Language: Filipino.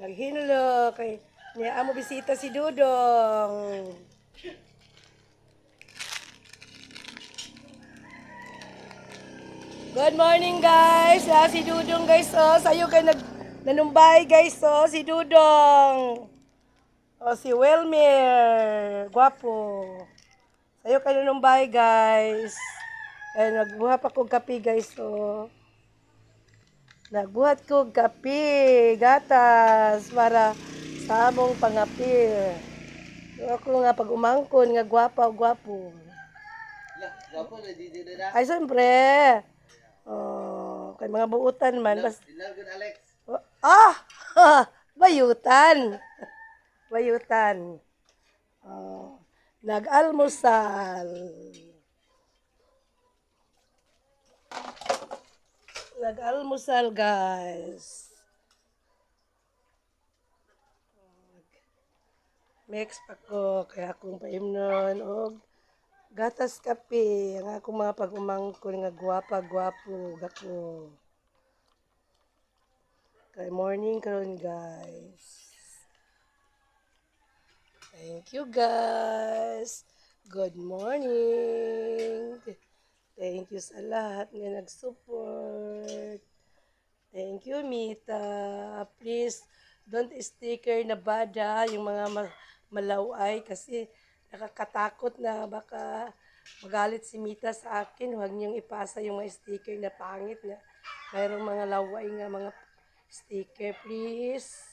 Naghinlo kay niya amo bisita si Dudong. Good morning guys. Si Dudong guys sayo kay nanumbay guys si Dudong. Si Welmer, gwapo. Sayo kay nanumbay guys. Kaya nagbuhat pa kong kape guys Nagbuhat ko kape, gatas para sa among pangapi. Ako nga pag umangkon nga gwapo. Gwapo na di na. Ay siyempre. Kay mga buutan man. Good Alex. Bayutan. Bayutan. Nag-almusal. Nag-almusal guys. Mix pa ko kaya akong paimnon og gatas kape ang akong mga pag-umangkon nga gwapa-gwapo gako. Kay morning karon guys. Thank you guys. Good morning. Thank you sa lahat nga nag-support. Thank you Mita. Please don't sticker na bada yung mga malaway kasi nakakatakot na baka magalit si Mita sa akin. Huwag niyong ipasa yung mga sticker na pangit na mayroong mga laway nga mga sticker please.